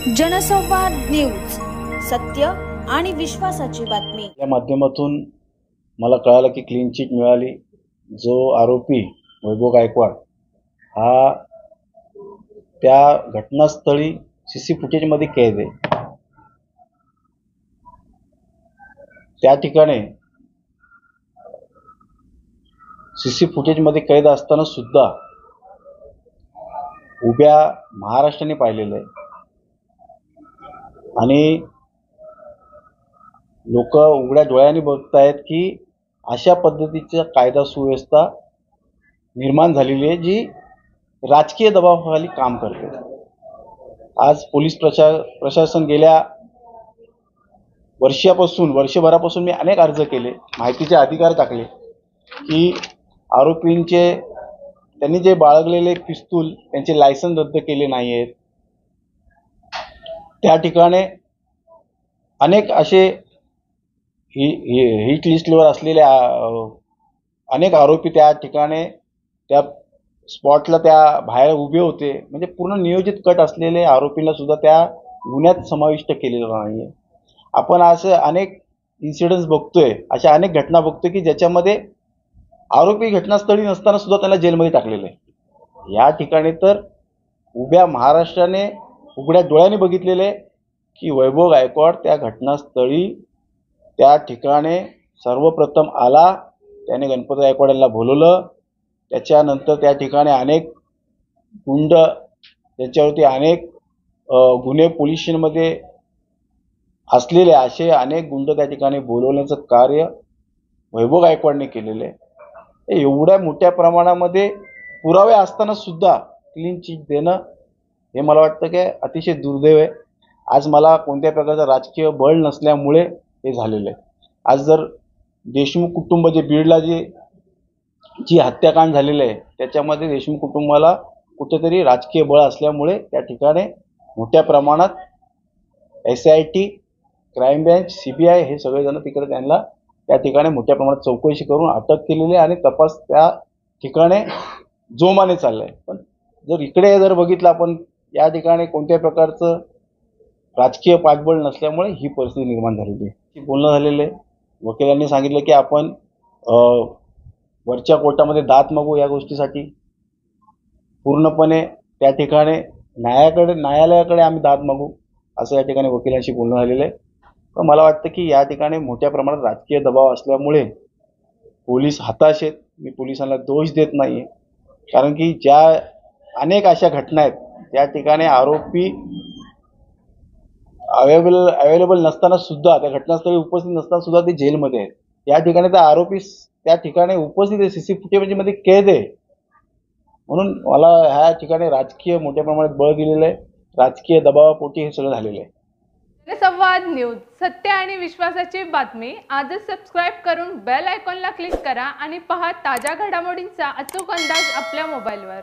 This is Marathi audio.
जनसंवाद न्यूज, सत्य आणि विश्वासाची बातमी। या माध्यमातून मला कळालं की क्लीन चिट मिळाली। जो आरोपी वैभव गायकवाड हा त्या घटनास्थळी सीसी फुटेज मध्ये कैद आहे। त्या ठिकाणी सीसी फुटेज मध्ये कैद असताना सुद्धा उभ्या महाराष्ट्राने पाहिलेलं आहे आणि लोक उघड्या डोळ्यांनी बघतायत की अशा पद्धतीची कायदा सुव्यवस्था निर्माण झालेली आहे जी राजकीय दबावाखाली काम करते। आज पोलीस प्रशासन गेल्या वर्षभरापासून मी अनेक अर्ज केले, माहितीचे अधिकार टाकले की आरोपींचे त्यांनी जे बाळगलेले पिस्तूल त्यांचे लायसन रद्द केले नाही आहेत। त्या ठिकाणी अनेक असे हिट लिस्टवर असलेले अनेक आरोपी त्या ठिकाणी त्या स्पॉटला त्या बाहेर उभे होते। म्हणजे पूर्ण नियोजित कट असलेले आरोपींना सुद्धा त्या गुन्ह्यात समाविष्ट केलेलं नाहीये। आपण असे अनेक इन्सिडेंट्स बघतोय, अशा अनेक घटना बघतोय की ज्याच्यामध्ये आरोपी घटनास्थळी नसताना सुद्धा त्याला जेलमध्ये टाकलेलं आहे। या ठिकाणी तर उभ्या महाराष्ट्राने उघड्या डोळ्यांनी बघितलेले की वैभव गायकवाड त्या घटनास्थळी त्या ठिकाणी सर्वप्रथम आला, त्याने गणपत गायकवाड यांना बोलवलं। त्याच्यानंतर त्या ठिकाणी अनेक गुंड त्यांच्यावरती अनेक गुन्हे पोलीस स्टेशनमध्ये असलेले असे अनेक गुंड त्या ठिकाणी बोलवण्याचं कार्य वैभव गायकवाडने केलेलं आहे। एवढ्या मोठ्या प्रमाणामध्ये पुरावे असताना सुद्धा क्लीन चिट देणं हे मला वाटतं की अतिशय दुर्दैव आहे। आज मला कोणत्या प्रकारचं राजकीय बळ नसल्यामुळे हे झालेलं आहे। आज जर देशमुख कुटुंब जे बीडला जी हत्याकांड झालेलं आहे त्याच्यामध्ये देशमुख कुटुंबाला कुठेतरी राजकीय बळ असल्यामुळे त्या ठिकाणी मोठ्या प्रमाणात SIT, क्राईम ब्रँच, CBI हे सगळेजण तिकडे त्यांना त्या ठिकाणी मोठ्या प्रमाणात चौकशी करून अटक केलेली आहे आणि तपास त्या ठिकाणी जोमाने चाललाय। पण जर इकडे जर बघितलं आपण, या ठिकाणी कोणत्या प्रकारचं राजकीय पाठबळ नसल्यामुळे ही परिस्थिती निर्माण झालेली आहे। बोलणं झालेलं आहे, वकिलांनी सांगितलं की आपण वरच्या कोर्टामध्ये दाद मागू या गोष्टीसाठी। पूर्णपणे त्या ठिकाणी न्यायालयाकडे आम्ही दाद मागू असं या ठिकाणी वकिलांशी बोलणं झालेलं आहे। पण मला वाटतं की या ठिकाणी मोठ्या प्रमाणात राजकीय दबाव असल्यामुळे पोलीस हताश आहेत। मी पोलिसांना दोष देत नाही, कारण की ज्या अनेक अशा घटना आहेत त्या ठिकाणी आरोपी अवेलेबल नसताना सुद्धा, त्या घटनास्थळी उपस्थित नसताना सुद्धा ते जेलमध्ये आहेत। या ठिकाणी त्या आरोपी त्या ठिकाणी उपस्थित आहे, सीसी फुटेजमध्ये कैद आहे। म्हणून मला ह्या ठिकाणी राजकीय मोठ्या प्रमाणात बळ दिलेलं आहे, राजकीय दबावापोटी हे सगळं झालेलं आहे। जनसंवाद न्यूज, सत्य आणि विश्वासाची बातमी। आजच सबस्क्राइब करून बेल आयकॉनला क्लिक करा आणि पहा ताज्या घडामोडींचा अचूक अंदाज आपल्या मोबाईलवर।